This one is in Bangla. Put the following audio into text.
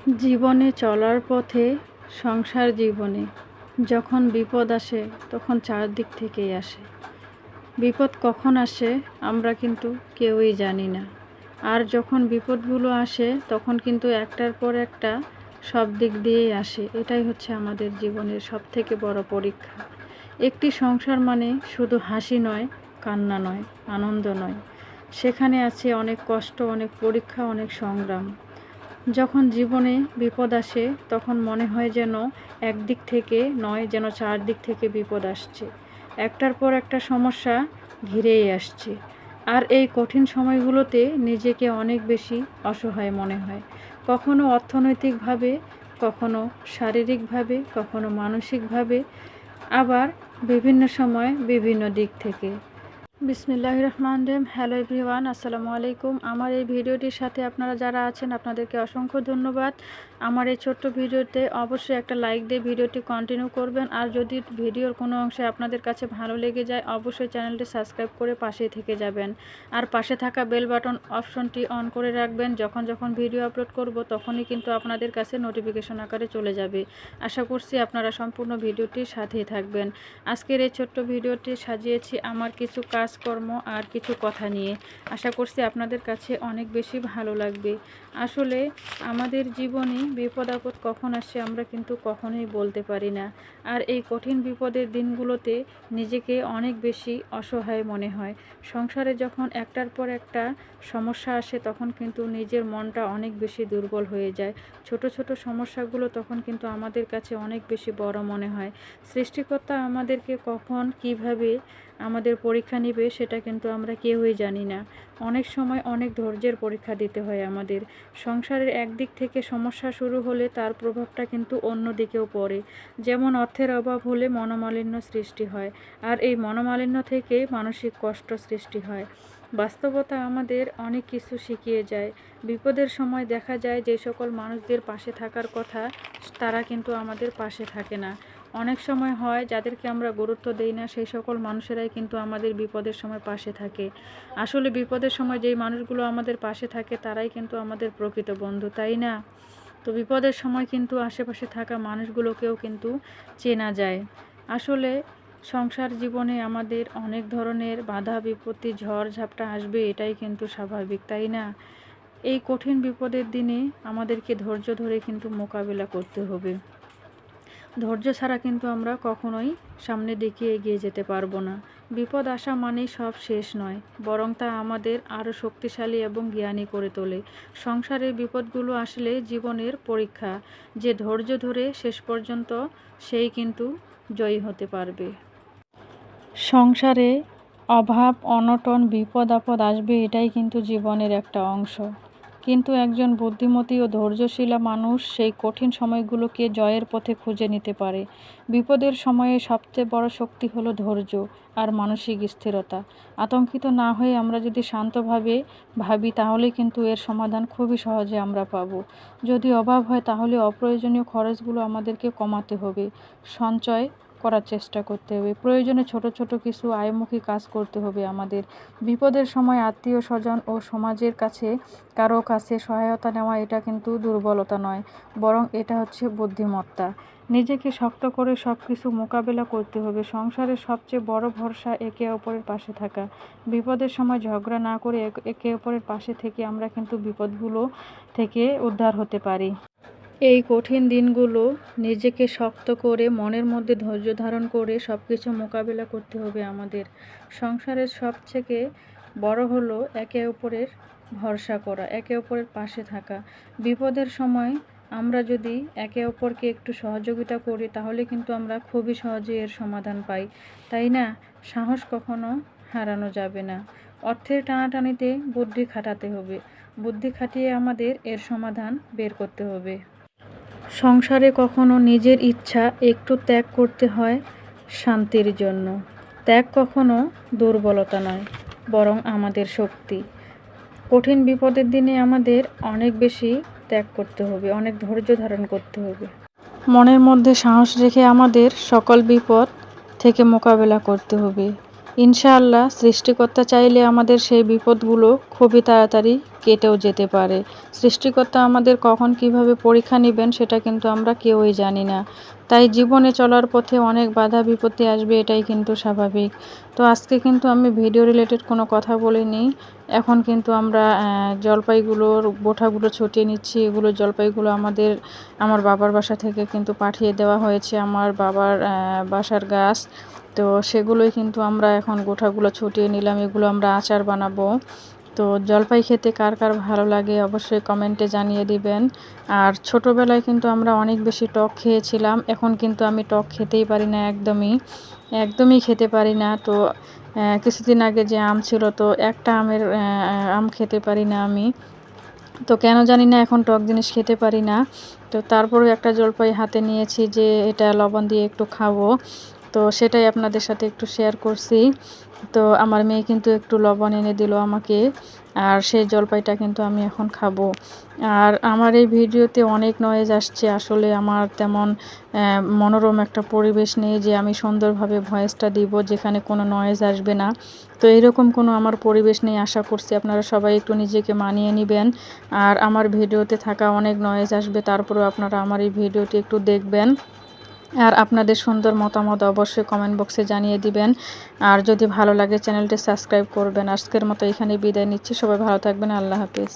জীবনে চলার পথে, সংসার জীবনে যখন বিপদ আসে তখন চারদিক থেকেই আসে। বিপদ কখন আসে আমরা কিন্তু কেউই জানি না। আর যখন বিপদগুলো আসে তখন কিন্তু একটার পর একটা সব দিক দিয়েই আসে। এটাই হচ্ছে আমাদের জীবনের সবথেকে বড় পরীক্ষা। একটি সংসার মানে শুধু হাসি নয়, কান্না নয়, আনন্দ নয়, সেখানে আছে অনেক কষ্ট, অনেক পরীক্ষা, অনেক সংগ্রাম। যখন জীবনে বিপদ আসে তখন মনে হয় যেন একদিক থেকে নয়, যেন চারদিক থেকে বিপদ আসছে, একটার পর একটা সমস্যা ঘিরেই আসছে। আর এই কঠিন সময়গুলোতে নিজেকে অনেক বেশি অসহায় মনে হয়, কখনো অর্থনৈতিকভাবে, কখনো শারীরিকভাবে, কখনো মানসিকভাবে, আবার বিভিন্ন সময় বিভিন্ন দিক থেকে। বিসমিল্লাহির রহমানির রহিম। হ্যালো এভরিওয়ান, আসসালামু আলাইকুম। আমার এই ভিডিওটির সাথে আপনারা যারা আছেন আপনাদেরকে অসংখ্য ধন্যবাদ। আমার এই ছোট্ট ভিডিওতে অবশ্যই একটা লাইক দিয়ে ভিডিওটি কন্টিনিউ করবেন। আর যদি ভিডিওর কোনো অংশে আপনাদের কাছে ভালো লেগে যায় অবশ্যই চ্যানেলটি সাবস্ক্রাইব করে পাশেই থেকে যাবেন। আর পাশে থাকা বেল বাটন অপশনটি অন করে রাখবেন। যখন যখন ভিডিও আপলোড করব তখনই কিন্তু আপনাদের কাছে নোটিফিকেশন আকারে চলে যাবে। আশা করছি আপনারা সম্পূর্ণ ভিডিওটির সাথেই থাকবেন। আজকের এই ছোট্ট ভিডিওটি সাজিয়েছি আমার কিছু কাজকর্ম আর কিছু কথা নিয়ে। আশা করছি আপনাদের কাছে অনেক বেশি ভালো লাগবে। আসলে আমাদের জীবনে বিপদ আপদ কখন আসে আমরা কিন্তু কখনোই বলতে পারি না। আর এই কঠিন বিপদের দিনগুলোতে নিজেকে অনেক বেশি অসহায় মনে হয়। সংসারে যখন একটার পর একটা সমস্যা আসে তখন কিন্তু নিজের মনটা অনেক বেশি দুর্বল হয়ে যায়। ছোট ছোট সমস্যাগুলো তখন কিন্তু আমাদের কাছে অনেক বেশি বড় মনে হয়। সৃষ্টিকর্তা আমাদেরকে কখন কিভাবে আমাদের পরীক্ষা নেবে সেটা কিন্তু আমরা কেউই জানি না। অনেক সময় অনেক ধৈর্যের পরীক্ষা দিতে হয় আমাদের। সংসারের একদিক থেকে সমস্যা শুরু হলে তার প্রভাবটা কিন্তু অন্য দিকেও পড়ে। যেমন অর্থের অভাব হলে মনোমালিন্য সৃষ্টি হয়, আর এই মনোমালিন্য থেকে মানসিক কষ্ট সৃষ্টি হয়। বাস্তবতা আমাদের অনেক কিছু শিখিয়ে যায়। বিপদের সময় দেখা যায় যে সকল মানুষদের পাশে থাকার কথা তারা কিন্তু আমাদের পাশে থাকে না। অনেক সময় হয় যাদেরকে আমরা গুরুত্ব দেই না সেই সকল মানুষেরাই কিন্তু আমাদের বিপদের সময় পাশে থাকে। আসলে বিপদের সময় যেই মানুষগুলো আমাদের পাশে থাকে তারাই কিন্তু আমাদের প্রকৃত বন্ধু, তাই না? তো বিপদের সময় কিন্তু আশেপাশে থাকা মানুষগুলোকেও কিন্তু চেনা যায়। আসলে সংসার জীবনে আমাদের অনেক ধরনের বাধা বিপত্তি, ঝড় ঝাপটা আসবে, এটাই কিন্তু স্বাভাবিক, তাই না? এই কঠিন বিপদের দিনে আমাদেরকে ধৈর্য ধরে কিন্তু মোকাবিলা করতে হবে। ধৈর্য ছাড়া কিন্তু আমরা কখনোই সামনের দিকে এগিয়ে যেতে পারবো না। বিপদ আসা মানেই সব শেষ নয়, বরং তা আমাদের আরও শক্তিশালী এবং জ্ঞানী করে তোলে। সংসারের বিপদগুলো আসলে জীবনের পরীক্ষা। যে ধৈর্য ধরে শেষ পর্যন্ত সেই কিন্তু জয়ী হতে পারবে। সংসারে অভাব অনটন বিপদ আপদ আসবে, এটাই কিন্তু জীবনের একটা অংশ। কিন্তু একজন বুদ্ধিমতী ও ধৈর্যশীলা মানুষ সেই কঠিন সময়গুলোকে জয়ের পথে খুঁজে নিতে পারে। বিপদের সময়ে সবচেয়ে বড় শক্তি হলো ধৈর্য আর মানসিক স্থিরতা। আতঙ্কিত না হয়ে আমরা যদি শান্তভাবে ভাবি তাহলে কিন্তু এর সমাধান খুবই সহজে আমরা পাবো। যদি অভাব হয় তাহলে অপ্রয়োজনীয় খরচগুলো আমাদেরকে কমাতে হবে, সঞ্চয় করার চেষ্টা করতে হবে, প্রয়োজনে ছোট ছোট কিছু আয়মুখী কাজ করতে হবে আমাদের। বিপদের সময় আত্মীয় স্বজন ও সমাজের কারো কাছে সহায়তা নেওয়া এটা কিন্তু দুর্বলতা নয়, বরং এটা হচ্ছে বুদ্ধিমত্তা। নিজেকে শক্ত করে সব কিছু মোকাবেলা করতে হবে। সংসারের সবচেয়ে বড় ভরসা একে অপরের পাশে থাকা। বিপদের সময় ঝগড়া না করে একে অপরের পাশে থেকে আমরা কিন্তু বিপদগুলো থেকে উদ্ধার হতে পারি। এই কঠিন দিনগুলো নিজেকে শক্ত করে মনের মধ্যে ধৈর্য ধারণ করে সব কিছু মোকাবিলা করতে হবে আমাদের। সংসারের সবথেকে বড় হলো একে অপরের ভরসা করা, একে অপরের পাশে থাকা। বিপদের সময় আমরা যদি একে অপরকে একটু সহযোগিতা করি তাহলে কিন্তু আমরা খুবই সহজে এর সমাধান পাই, তাই না? সাহস কখনো হারানো যাবে না। অর্থের টানাটানিতে বুদ্ধি খাটাতে হবে, বুদ্ধি খাটিয়ে আমাদের এর সমাধান বের করতে হবে। সংসারে কখনো নিজের ইচ্ছা একটু ত্যাগ করতে হয় শান্তির জন্য। ত্যাগ কখনো দুর্বলতা নয়, বরং আমাদের শক্তি। কঠিন বিপদের দিনে আমাদের অনেক বেশি ত্যাগ করতে হবে, অনেক ধৈর্য ধারণ করতে হবে। মনের মধ্যে সাহস রেখে আমাদের সকল বিপদ থেকে মোকাবেলা করতে হবে। ইনশাআল্লাহ সৃষ্টিকর্তা চাইলে আমাদের সেই বিপদগুলো খুবই তাড়াতাড়ি কেটেও যেতে পারে। সৃষ্টিকর্তা আমাদের কখন কিভাবে পরীক্ষা নেবেন সেটা কিন্তু আমরা কেউই জানি না। তাই জীবনে চলার পথে অনেক বাধা বিপত্তি আসবে, এটাই কিন্তু স্বাভাবিক। তো আজকে কিন্তু আমি ভিডিও রিলেটেড কোনো কথা বলিনি। এখন কিন্তু আমরা জলপাইগুলোর বোঁটাগুলো ছটিয়ে নিচ্ছি। এগুলো জলপাইগুলো আমার বাবার বাসা থেকে কিন্তু পাঠিয়ে দেওয়া হয়েছে, আমার বাবার বাসার গাছ। তো সেগুলোই কিন্তু আমরা এখন গোটাগুলো ছুটিয়ে নিলাম, এগুলো আমরা আচার বানাবো। তো জলপাই খেতে কার কার ভালো লাগে অবশ্যই কমেন্টে জানিয়ে দিবেন। আর ছোটোবেলায় কিন্তু আমরা অনেক বেশি টক খেয়েছিলাম, এখন কিন্তু আমি টক খেতেই পারি না, একদমই খেতে পারি না। তো কিছুদিন আগে যে আম ছিল, তো একটা আম খেতে পারি না আমি। তো কেন জানি না এখন টক জিনিস খেতে পারি না। তো তারপরেও একটা জলপাই হাতে নিয়েছি যে এটা লবণ দিয়ে একটু খাবো। তো সেটাই আপনাদের সাথে একটু শেয়ার করছি। তো আমার মেয়ে কিন্তু একটু লবণ এনে দিল আমাকে, আর সেই জলপাইটা কিন্তু আমি এখন খাবো। আর আমার এই ভিডিওতে অনেক নয়েজ আসছে, আসলে আমার তেমন মনোরম একটা পরিবেশ নেই যে আমি সুন্দরভাবে ভয়েসটা দিব যেখানে কোনো নয়েজ আসবে না। তো এরকম কোনো আমার পরিবেশ নেই, আশা করছি আপনারা সবাই একটু নিজেকে মানিয়ে নেবেন। আর আমার ভিডিওতে থাকা অনেক নয়েজ আসবে, তারপরেও আপনারা আমার এই ভিডিওটি একটু দেখবেন। আর আপনাদের সুন্দর মতামত অবশ্যই কমেন্ট বক্সে জানিয়ে দিবেন। আর যদি ভালো লাগে চ্যানেলটি সাবস্ক্রাইব করবেন। আজকের মতো এখানে বিদায় নিচ্ছি, সবাই ভালো থাকবেন, আল্লাহ হাফেজ।